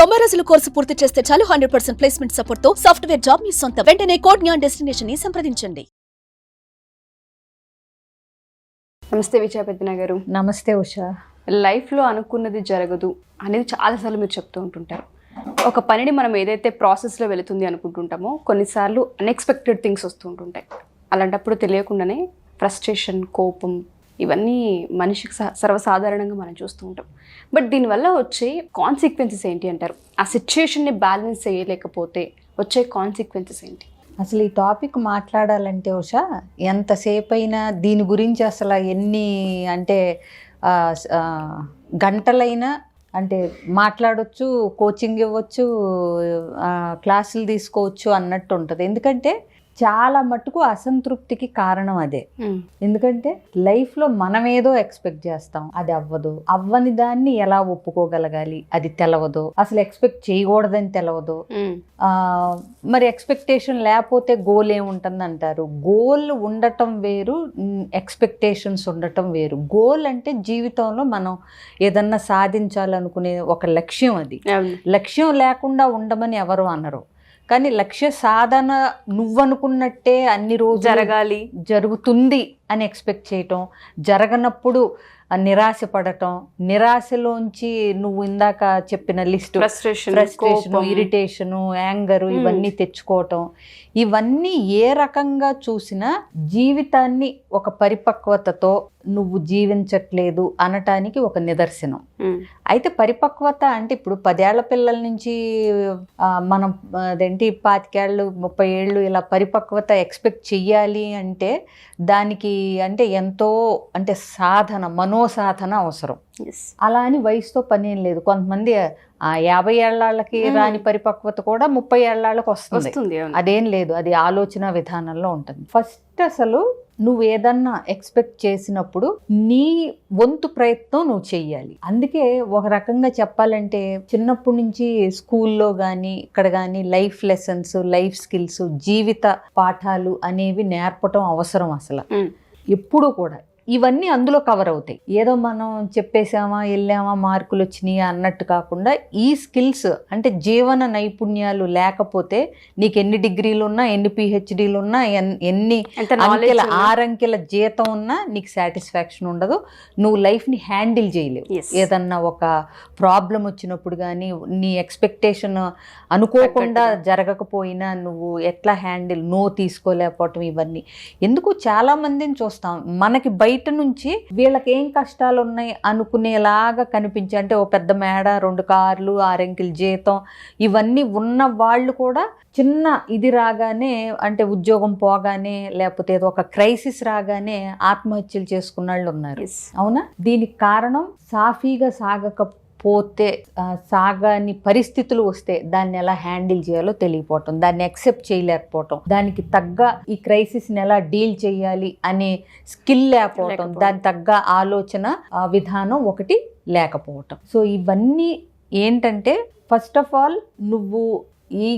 90 రోజుల కోర్సు పూర్తి చేస్తే చాలు 100% ప్లేస్మెంట్ సపోర్ట్ తో సాఫ్ట్వేర్ జాబ్ మీ సొంతం. వెంటనే కోడ్ జ్ఞాన్ డెస్టినేషన్ ని సంప్రదించండి. నమస్తే విజయ పెద్దన గారు. నమస్తే ఉషా. లైఫ్లో అనుకున్నది జరగదు అనేది చాలాసార్లు మీరు చెప్తూ ఉంటుంటారు. ఒక పనిని మనం ఏదైతే ప్రాసెస్లో వెళుతుంది అనుకుంటుంటామో కొన్నిసార్లు అన్ఎక్స్పెక్టెడ్ థింగ్స్ వస్తూ ఉంటుంటాయి. అలాంటప్పుడు తెలియకుండానే ఫ్రస్ట్రేషన్, కోపం ఇవన్నీ మనిషికి సర్వసాధారణంగా మనం చూస్తూ ఉంటాం. బట్ దీనివల్ల వచ్చే కాన్సిక్వెన్సెస్ ఏంటి అంటారు? ఆ సిచ్యుయేషన్ని బ్యాలెన్స్ చేయలేకపోతే వచ్చే కాన్సిక్వెన్సెస్ ఏంటి? అసలు ఈ టాపిక్ మాట్లాడాలంటే ఉషా ఎంతసేపు అయినా దీని గురించి అసలు ఎన్ని అంటే గంటలైనా అంటే మాట్లాడవచ్చు, కోచింగ్ ఇవ్వచ్చు, క్లాసులు తీసుకోవచ్చు అన్నట్టు ఉంటుంది. ఎందుకంటే చాలా మటుకు అసంతృప్తికి కారణం అదే. ఎందుకంటే లైఫ్లో మనం ఏదో ఎక్స్పెక్ట్ చేస్తాం, అది అవ్వదు. అవ్వని దాన్ని ఎలా ఒప్పుకోగలగాలి అది తెలవదు. అసలు ఎక్స్పెక్ట్ చేయకూడదని తెలవదు. మరి ఎక్స్పెక్టేషన్ లేకపోతే గోల్ ఏముంటుంది అంటారు. గోల్ ఉండటం వేరు, ఎక్స్పెక్టేషన్స్ ఉండటం వేరు. గోల్ అంటే జీవితంలో మనం ఏదన్నా సాధించాలనుకునే ఒక లక్ష్యం. అది లక్ష్యం లేకుండా ఉండమని ఎవరు అనరు. కానీ లక్ష్య సాధన నువ్వనుకున్నట్టే అన్ని రోజులు జరగాలి, జరుగుతుంది అని ఎక్స్పెక్ట్ చేయటం, జరగనప్పుడు నిరాశ పడటం, నిరాశలోంచి నువ్వు ఇందాక చెప్పిన లిస్టు ఫ్రస్ట్రేషన్, ఇరిటేషను, యాంగరు ఇవన్నీ తెచ్చుకోవటం, ఇవన్నీ ఏ రకంగా చూసినా జీవితాన్ని ఒక పరిపక్వతతో నువ్వు జీవించట్లేదు అనటానికి ఒక నిదర్శనం. అయితే పరిపక్వత అంటే ఇప్పుడు 10 ఏళ్ల పిల్లల నుంచి మనం అదేంటి 25 ఏళ్ళు 30 ఏళ్ళు ఇలా పరిపక్వత ఎక్స్పెక్ట్ చెయ్యాలి అంటే దానికి అంటే ఎంతో అంటే సాధన, మనోసాధన అవసరం. అలా అని వయసుతో పని ఏం లేదు. కొంతమంది 50 ఏళ్ళకి రాని పరిపక్వత కూడా 30 ఏళ్ళకి వస్తుంది. అదేం లేదు, అది ఆలోచన విధానంలో ఉంటుంది. ఫస్ట్ అసలు నువ్వు ఏదన్నా ఎక్స్పెక్ట్ చేసినప్పుడు నీ వంతు ప్రయత్నం నువ్వు చెయ్యాలి. అందుకే ఒక రకంగా చెప్పాలంటే చిన్నప్పటి నుంచి స్కూల్లో కానీ ఇక్కడ కానీ లైఫ్ లెసన్స్, లైఫ్ స్కిల్స్, జీవిత పాఠాలు అనేవి నేర్పటం అవసరం. అసలు ఎప్పుడూ కూడా ఇవన్నీ అందులో కవర్ అవుతాయి. ఏదో మనం చెప్పేసామా, వెళ్ళామా, మార్కులు వచ్చినాయి అన్నట్టు కాకుండా ఈ స్కిల్స్ అంటే జీవన నైపుణ్యాలు లేకపోతే నీకు ఎన్ని డిగ్రీలు ఉన్నా, ఎన్ని పిహెచ్డీలు ఉన్నా, ఎన్ని ఆరంకెల జీతం ఉన్నా నీకు సాటిస్ఫాక్షన్ ఉండదు. నువ్వు లైఫ్ని హ్యాండిల్ చేయలేవు. ఏదన్నా ఒక ప్రాబ్లం వచ్చినప్పుడు కానీ నీ ఎక్స్పెక్టేషన్ అనుకోకుండా జరగకపోయినా నువ్వు ఎట్లా హ్యాండిల్, నో తీసుకోలేకపోవటం, ఇవన్నీ ఎందుకు చాలా మందిని చూస్తాం. మనకి బయట నుంచి వీళ్ళకి ఏం కష్టాలు ఉన్నాయి అనుకునేలాగా కనిపించి అంటే ఓ పెద్ద మేడ, 2 కార్లు, 6 అంకెల జీతం ఇవన్నీ ఉన్న వాళ్ళు కూడా చిన్న ఇది రాగానే అంటే ఉద్యోగం పోగానే లేకపోతే ఏదో ఒక క్రైసిస్ రాగానే ఆత్మహత్యలు చేసుకున్న వాళ్ళు ఉన్నారు. అవునా? దీనికి కారణం సాఫీగా సాగకపోతే, సాగని పరిస్థితులు వస్తే దాన్ని ఎలా హ్యాండిల్ చేయాలో తెలియపోవటం, దాన్ని యాక్సెప్ట్ చేయలేకపోవటం, దానికి తగ్గ ఈ క్రైసిస్ని ఎలా డీల్ చేయాలి అనే స్కిల్ లేకపోవటం, దాని తగ్గ ఆలోచన విధానం ఒకటి లేకపోవటం. సో ఇవన్నీ ఏంటంటే ఫస్ట్ ఆఫ్ ఆల్ నువ్వు ఈ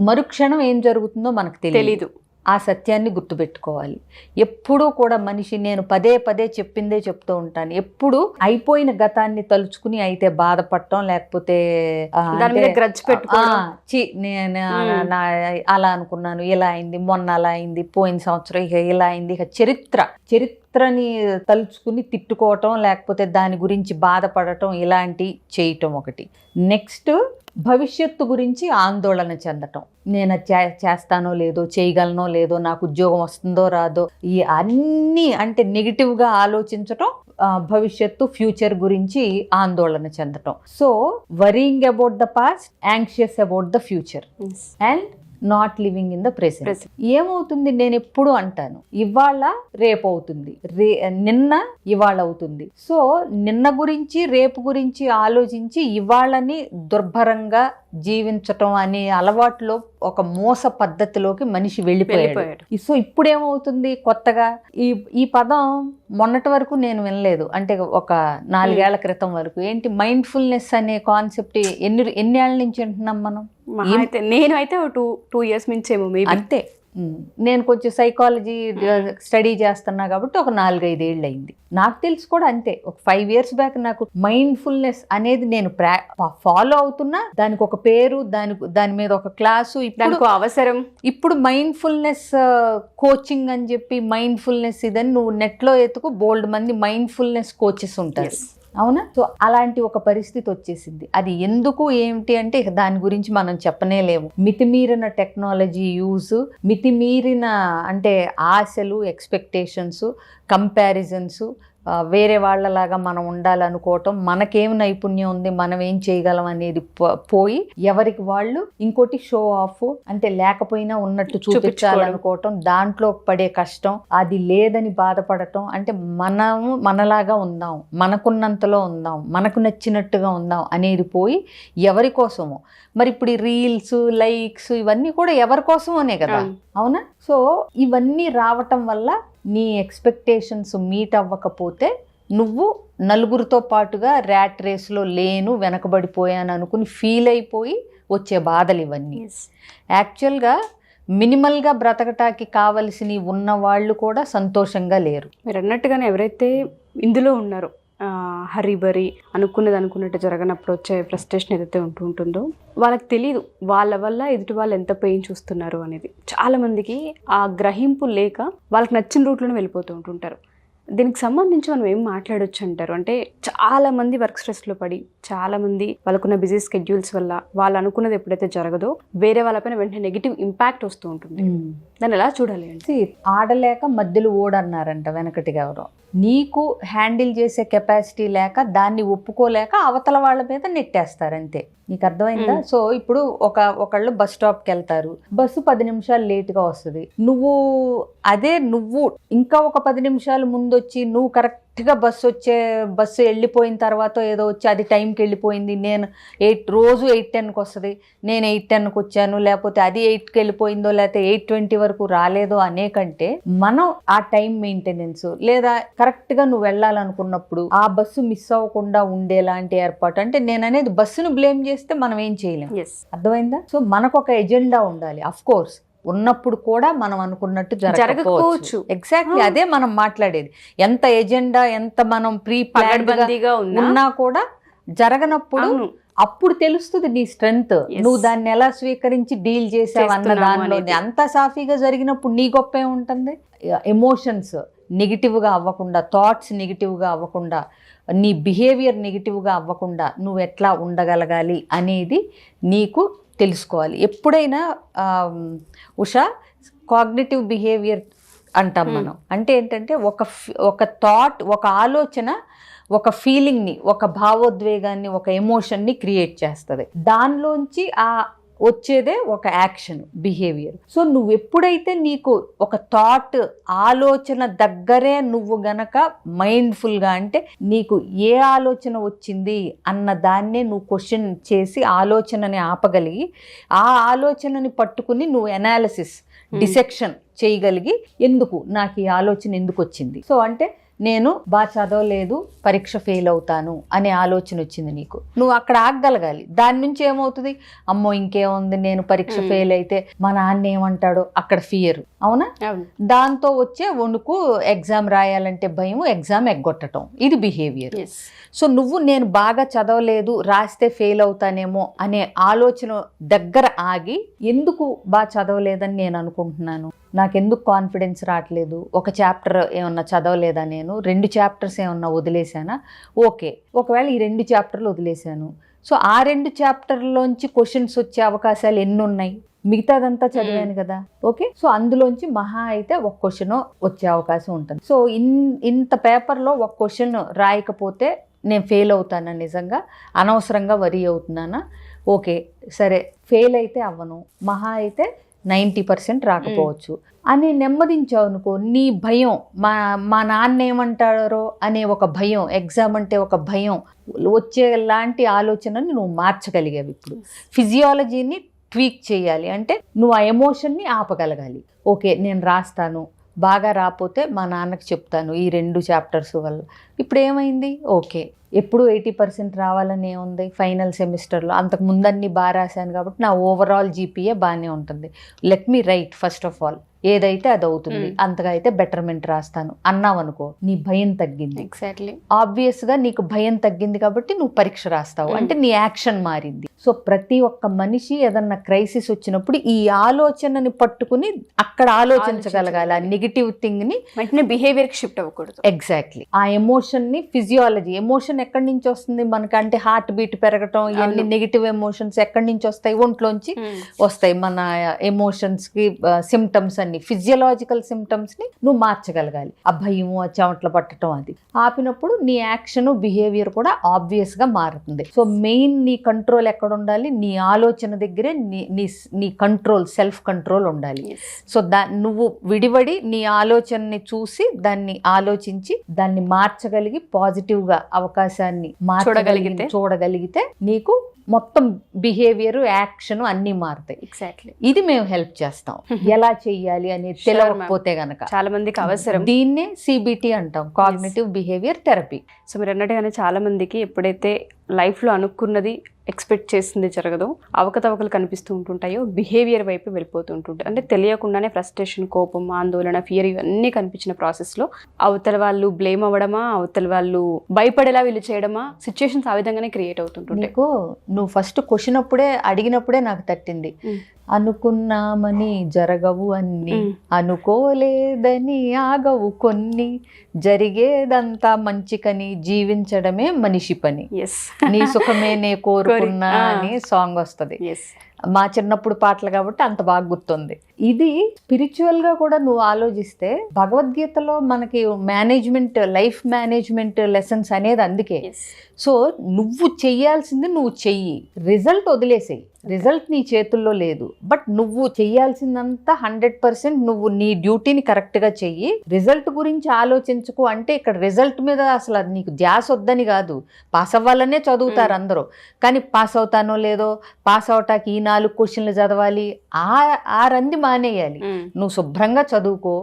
మరుక్షణం ఏం జరుగుతుందో మనకు తెలీదు. ఆ సత్యాన్ని గుర్తుపెట్టుకోవాలి. ఎప్పుడూ కూడా మనిషి, నేను పదే పదే చెప్పిందే చెప్తూ ఉంటాను, ఎప్పుడు అయిపోయిన గతాన్ని తలుచుకుని అయితే బాధపడటం, లేకపోతే నేను అలా అనుకున్నాను, ఇలా అయింది, మొన్న అలా అయింది, పోయిన సంవత్సరం ఇక ఇలా అయింది, ఇక చరిత్రని తలుచుకుని తిట్టుకోవటం, లేకపోతే దాని గురించి బాధపడటం, ఇలాంటి చేయటం ఒకటి. నెక్స్ట్ భవిష్యత్తు గురించి ఆందోళన చెందటం. నేను చేస్తానో లేదో, చేయగలనో లేదో, నాకు ఉద్యోగం వస్తుందో రాదో, ఈ అన్నీ అంటే నెగిటివ్గా ఆలోచించటం, భవిష్యత్తు ఫ్యూచర్ గురించి ఆందోళన చెందటం. So worrying about the past, anxious about the future and not living in the present. ఏమవుతుంది, నేను ఎప్పుడు అంటాను ఇవాళ రేపు అవుతుంది, నిన్న ఇవాళ అవుతుంది. సో నిన్న గురించి రేపు గురించి ఆలోచించి ఇవాళని దుర్భరంగా జీవించటం అనే అలవాటులో ఒక మోస పద్ధతిలోకి మనిషి వెళ్ళిపోయాడు. సో ఇప్పుడేమవుతుంది కొత్తగా ఈ పదం మొన్నటి వరకు నేను వినలేదు. అంటే ఒక 4 ఏళ్ల క్రితం వరకు ఏంటి మైండ్ఫుల్నెస్ అనే కాన్సెప్ట్ ఎన్ని ఏళ్ల నుంచి వింటున్నాం మనం? నేను అయితే 2 years నుంచేమో అంతే. నేను కొంచెం సైకాలజీ స్టడీ చేస్తున్నా కాబట్టి ఒక 4-5 ఏళ్ళు అయింది. నాకు తెలిసి కూడా అంతే, ఒక 5 years బ్యాక్ నాకు మైండ్ఫుల్నెస్ అనేది నేను ఫాలో అవుతున్నా, దానికి ఒక పేరు, దాని మీద ఒక క్లాసు, దానికి అవసరం. ఇప్పుడు మైండ్ఫుల్నెస్ కోచింగ్ అని చెప్పి మైండ్ఫుల్నెస్ ఇదని నువ్వు నెట్లో ఎత్తుకు బోల్డ్ మంది మైండ్ఫుల్నెస్ కోచెస్ ఉంటారు, అవునా? సో అలాంటి ఒక పరిస్థితి వచ్చేసింది. అది ఎందుకు ఏమిటి అంటే ఇక దాని గురించి మనం చెప్పనేలేము. మితిమీరిన టెక్నాలజీ యూజ్, మితిమీరిన అంటే ఆశలు, ఎక్స్పెక్టేషన్స్, కంపారిజన్స్, వేరే వాళ్ళలాగా మనం ఉండాలనుకోవటం, మనకేం నైపుణ్యం ఉంది, మనం ఏం చేయగలం అనేది పోయి ఎవరికి వాళ్ళు ఇంకోటి షో ఆఫ్ అంటే లేకపోయినా ఉన్నట్టు చూపించాలనుకోవటం, దాంట్లో పడే కష్టం, అది లేదని బాధపడటం. అంటే మనము మనలాగా ఉందాం, మనకున్నంతలో ఉందాం, మనకు నచ్చినట్టుగా ఉందాం అనేది పోయి ఎవరి కోసమో. మరి ఇప్పుడు ఈ రీల్స్, లైక్స్ ఇవన్నీ కూడా ఎవరి కోసమోనే కదా, అవునా? సో ఇవన్నీ రావటం వల్ల నీ ఎక్స్పెక్టేషన్స్ మీట్ అవ్వకపోతే నువ్వు నలుగురితో పాటుగా ర్యాట్ రేస్లో లేను, వెనకబడిపోయాను అనుకుని ఫీల్ అయిపోయి వచ్చే బాధలు ఇవన్నీ. యాక్చువల్గా మినిమల్గా బ్రతకటానికి కావలసినవి ఉన్న వాళ్ళు కూడా సంతోషంగా లేరు. మీరు అన్నట్టుగానే ఎవరైతే ఇందులో ఉన్నారో హరిబరి అనుకున్నట్టు జరగనప్పుడు వచ్చే ఫ్రస్ట్రేషన్ ఏదైతే ఉంటుందో వాళ్ళకి తెలియదు వాళ్ళ వల్ల ఎదుటి వాళ్ళు ఎంత పెయిన్ చూస్తున్నారు అనేది. చాలామందికి ఆ గ్రహింపు లేక వాళ్ళకి నచ్చిన రూట్లోనే వెళ్ళిపోతూ ఉంటుంటారు. దీనికి సంబంధించి మనం ఏం మాట్లాడొచ్చు అంటారు? అంటే చాలామంది వర్క్ స్ట్రెస్లో పడి, చాలామంది వాళ్ళకున్న బిజీ స్కెడ్యూల్స్ వల్ల వాళ్ళు అనుకున్నది ఎప్పుడైతే జరగదో వేరే వాళ్ళపైన వెంటనే నెగిటివ్ ఇంపాక్ట్ వస్తూ ఉంటుంది. దాన్ని ఎలా చూడాలి అంటే, ఆడలేక మధ్యలో ఓడన్నారంట వెనకటిగా ఎవరో. నీకు హ్యాండిల్ చేసే కెపాసిటీ లేక, దాన్ని ఒప్పుకోలేక అవతల వాళ్ళ మీద నెట్టేస్తారు అంతే. నీకు అర్థమైందా? సో ఇప్పుడు ఒకళ్ళు బస్ స్టాప్కి వెళ్తారు, బస్సు 10 నిమిషాలు లేట్గా వస్తుంది. నువ్వు ఇంకా ఒక 10 నిమిషాలు ముందొచ్చి నువ్వు కరెక్ట్గా బస్సు వెళ్ళిపోయిన తర్వాత ఏదో వచ్చి అది టైంకి వెళ్ళిపోయింది, నేను రోజు 8:10కి వస్తుంది, నేను 8:10కి వచ్చాను, లేకపోతే అది 8కి వెళ్ళిపోయిందో లేకపోతే 8:20 వరకు రాలేదో అనే కంటే మనం ఆ టైం మెయింటెనెన్స్ లేదా కరెక్ట్గా నువ్వు వెళ్ళాలనుకున్నప్పుడు ఆ బస్సు మిస్ అవ్వకుండా ఉండేలాంటి ఏర్పాటు. అంటే నేను అనేది బస్సును బ్లేమ్ చేస్తే మనం ఏం చేయలేం, అర్థమైందా? సో మనకు ఒక ఎజెండా ఉండాలి. అఫ్ కోర్స్ ఉన్నప్పుడు కూడా మనం అనుకున్నట్టు జరగకపోవచ్చు. ఎగ్జాక్ట్లీ అదే మనం మాట్లాడేది. ఎంత ఎజెండా, ఎంత మనం ప్రీ ప్లాన్డ్గా ఉన్నా కూడా జరగనప్పుడు అప్పుడు తెలుస్తుంది నీ స్ట్రెంగ్త్, నువ్వు దాన్ని ఎలా స్వీకరించి డీల్ చేసావు అన్న దానిలో. అంతా సాఫీగా జరిగినప్పుడు నీ గొప్ప ఏముంటుంది? ఎమోషన్స్ నెగిటివ్గా అవ్వకుండా, థాట్స్ నెగిటివ్గా అవ్వకుండా, నీ బిహేవియర్ నెగిటివ్గా అవ్వకుండా నువ్వు ఎట్లా ఉండగలగాలి అనేది నీకు తెలుసుకోవాలి. ఎప్పుడైనా ఉషా కాగ్నిటివ్ బిహేవియర్ అంటాం మనం. అంటే ఏంటంటే ఒక థాట్, ఒక ఆలోచన, ఒక ఫీలింగ్ని, ఒక భావోద్వేగాన్ని, ఒక ఎమోషన్ని క్రియేట్ చేస్తుంది. దానిలోంచి వచ్చేదే ఒక యాక్షన్, బిహేవియర్. సో నువ్వు ఎప్పుడైతే నీకు ఒక థాట్, ఆలోచన దగ్గరే నువ్వు గనక మైండ్ఫుల్గా, అంటే నీకు ఏ ఆలోచన వచ్చింది అన్న దాన్నే నువ్వు క్వశ్చన్ చేసి ఆలోచనని ఆపగలిగి, ఆ ఆలోచనని పట్టుకుని నువ్వు ఎనాలిసిస్, డిసెక్షన్ చేయగలిగి, ఎందుకు నాకు ఈ ఆలోచన ఎందుకు వచ్చింది, సో అంటే నేను బాగా చదవలేదు, పరీక్ష ఫెయిల్ అవుతాను అనే ఆలోచన వచ్చింది నీకు, నువ్వు అక్కడ ఆగగలగాలి. దాని నుంచి ఏమవుతుంది, అమ్మో ఇంకేముంది, నేను పరీక్ష ఫెయిల్ అయితే మా నాన్న ఏమంటాడో, అక్కడ ఫియర్, అవునా? దాంతో వచ్చే వణుకు, ఎగ్జామ్ రాయాలంటే భయం, ఎగ్జామ్ ఎగ్గొట్టడం, ఇది బిహేవియర్. సో నేను బాగా చదవలేదు, రాస్తే ఫెయిల్ అవుతానేమో అనే ఆలోచన దగ్గర ఆగి, ఎందుకు బాగా చదవలేదని నేను అనుకుంటున్నాను, నాకెందుకు కాన్ఫిడెన్స్ రావట్లేదు, ఒక చాప్టర్ ఏమన్నా చదవలేదా, నేను 2 చాప్టర్స్ ఏమన్నా వదిలేసానా, ఓకే, ఒకవేళ ఈ 2 చాప్టర్లు వదిలేశాను, సో ఆ 2 చాప్టర్లోంచి క్వశ్చన్స్ వచ్చే అవకాశాలు ఎన్ని ఉన్నాయి, మిగతాదంతా చదివాను కదా, ఓకే, సో అందులోంచి మహా అయితే ఒక క్వశ్చన్ వచ్చే అవకాశం ఉంటుంది. సో ఇంత పేపర్లో ఒక క్వశ్చన్ రాయకపోతే నేను ఫెయిల్ అవుతానా, నిజంగా అనవసరంగా వరీ అవుతున్నానా, ఓకే సరే ఫెయిల్ అయితే అవ్వను, మహా అయితే 90% రాకపోవచ్చు అని నెమ్మదించావు అనుకో. నీ భయం, మా నాన్న ఏమంటారో అనే ఒక భయం, ఎగ్జామ్ అంటే ఒక భయం వచ్చేలాంటి ఆలోచనని నువ్వు మార్చగలిగావు. ఇప్పుడు ఫిజియాలజీని ట్వీక్ చేయాలి అంటే నువ్వు ఆ ఎమోషన్ని ఆపగలగాలి. ఓకే నేను రాస్తాను, బాగా రాకపోతే మా నాన్నకి చెప్తాను ఈ 2 చాప్టర్స్ వల్ల. ఇప్పుడు ఏమైంది, ఓకే ఎప్పుడు 80% రావాలని ఏముంది ఫైనల్ సెమిస్టర్లో, అంతకు ముందన్నీ బాగా రాశాను కాబట్టి నా ఓవరాల్ జీపీఏ బాగానే ఉంటుంది. Let me right first of all, ఏదైతే అది అవుతుంది, అంతగా అయితే బెటర్మెంట్ రాస్తాను అన్నావు అనుకో, నీ భయం తగ్గింది. ఎగ్జాక్ట్లీ. ఆబ్వియస్ గా నీకు భయం తగ్గింది కాబట్టి నువ్వు పరీక్ష రాస్తావు, అంటే నీ యాక్షన్ మారింది. సో ప్రతి ఒక్క మనిషి ఏదన్నా క్రైసిస్ వచ్చినప్పుడు ఈ ఆలోచనని పట్టుకుని అక్కడ ఆలోచించగలగాలి. ఆ నెగిటివ్ థింగ్ ని వెంటనే బిహేవియర్ కి షిఫ్ట్ అవ్వకూడదు. ఎగ్జాక్ట్లీ. ఆ ఎమోషన్ ని ఫిజియాలజీ, ఎమోషన్ ఎక్కడి నుంచి వస్తుంది మనకి అంటే హార్ట్ బీట్ పెరగటం, ఇవన్నీ నెగిటివ్ ఎమోషన్స్ ఎక్కడి నుంచి వస్తాయి, ఒంట్లోంచి వస్తాయి. మన ఎమోషన్స్ కి సిమ్టమ్స్ అన్ని ఫిజియలాజికల్ సిమ్టమ్స్ ని నువ్వు మార్చగలగాలి. ఆ భయము, ఆ చెమటలు పట్టడం అది ఆపినప్పుడు నీ యాక్షన్ బిహేవియర్ కూడా ఆబ్వియస్ గా మారుతుంది. సో మెయిన్ నీ కంట్రోల్ ఎక్కడ ఉండాలి, నీ ఆలోచన దగ్గరే నీ కంట్రోల్, సెల్ఫ్ కంట్రోల్ ఉండాలి. సో నువ్వు విడివడి నీ ఆలోచనని చూసి దాన్ని ఆలోచించి దాన్ని మార్చగలిగి పాజిటివ్ గా అవకాశాన్ని చూడగలిగితే నీకు మొత్తం బిహేవియర్, యాక్షన్ అన్ని మారుతాయి. ఎగ్జాక్ట్లీ. ఇది మేము హెల్ప్ చేస్తాం. ఎలా చెయ్యాలి అనేది తెలియకపోతే గనక చాలా మందికి అవసరం. దీన్నే సిబిటి అంటాం, కాగ్నిటివ్ బిహేవియర్ థెరపీ. సో మీరు అన్నట్టుగానే చాలా మందికి ఎప్పుడైతే లైఫ్ లో అనుకున్నది ఎక్స్పెక్ట్ చేసింది జరగదో, అవకతవకలు కనిపిస్తూ ఉంటుంటాయో, బిహేవియర్ వైపు వెళ్ళిపోతూ ఉంటుంటాయి. అంటే తెలియకుండానే ఫ్రస్ట్రేషన్, కోపం, ఆందోళన, ఫియర్ ఇవన్నీ కనిపించిన ప్రాసెస్లో అవతల వాళ్ళు బ్లేమ్ అవ్వడమా, అవతల వాళ్ళు భయపడేలా వీళ్ళు చేయడమా, సిచ్యుయేషన్స్ ఆ విధంగానే క్రియేట్ అవుతుంటాయి. నీకు నువ్వు ఫస్ట్ క్వశ్చన్ అడిగినప్పుడే నాకు తట్టింది. అనుకున్నామని జరగవు అన్ని, అనుకోలేదని ఆగవు కొన్ని, జరిగేదంతా మంచికని జీవించడమే మనిషి పని, నీ సుఖమే నే కోరుకున్నా అని సాంగ్ వస్తుంది. మా చిన్నప్పుడు పాటలు కాబట్టి అంత బాగా గుర్తుంది. ఇది స్పిరిచువల్ గా కూడా నువ్వు ఆలోచిస్తే భగవద్గీతలో మనకి మేనేజ్మెంట్, లైఫ్ మేనేజ్మెంట్ లెసన్స్ అనేది అందుకే. సో నువ్వు చెయ్యాల్సింది నువ్వు చెయ్యి, రిజల్ట్ వదిలేసేయి. రిజల్ట్ నీ చేతుల్లో లేదు, బట్ నువ్వు చెయ్యాల్సిందంతా 100% నువ్వు నీ డ్యూటీని కరెక్ట్ గా చెయ్యి. రిజల్ట్ గురించి ఆలోచించుకో అంటే ఇక్కడ రిజల్ట్ మీద అసలు నీకు ధ్యాస వద్దని కాదు. పాస్ అవ్వాలనే చదువుతారు అందరూ, కానీ పాస్ అవుతానో లేదో, పాస్ అవటానికి ఈ 4 క్వశ్చన్లు చదవాలి, ఆ రంది మానేయాలి. నువ్వు శుభ్రంగా చదువుకో,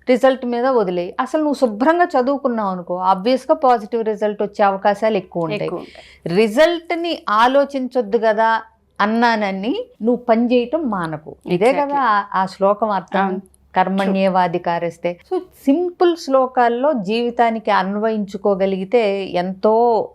రిజల్ట్ మీద వదిలే. అసలు నువ్వు శుభ్రంగా చదువుకున్నావు అనుకో, ఆబ్వియస్గా పాజిటివ్ రిజల్ట్ వచ్చే అవకాశాలు ఎక్కువ ఉంటాయి. రిజల్ట్ని ఆలోచించొద్దు కదా అన్నానని నువ్వు పని చేయటం మానకు. ఇదే కదా ఆ శ్లోకం అర్థం, కర్మణ్యేవాధికారిస్తే. సో సింపుల్ శ్లోకాల్లో జీవితానికి అన్వయించుకోగలిగితే ఎంతో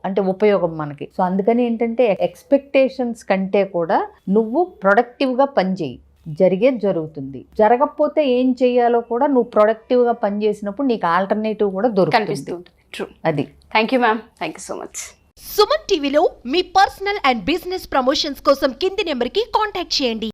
అంటే ఉపయోగం మనకి. సో అందుకని ఏంటంటే ఎక్స్పెక్టేషన్స్ కంటే కూడా నువ్వు ప్రొడక్టివ్గా పనిచేయి, జరిగేది జరుగుతుంది. జరగకపోతే ఏం చెయ్యాలో కూడా నువ్వు ప్రొడక్టివ్గా పనిచేసినప్పుడు నీకు ఆల్టర్నేటివ్ కూడా దొరుకుతుంది. అది. Thank you ma'am, thank you so much. Suman టీవీలో మీ పర్సనల్ అండ్ బిజినెస్ ప్రమోషన్స్ కోసం కింది నెంబర్కి కాంటాక్ట్ చేయండి.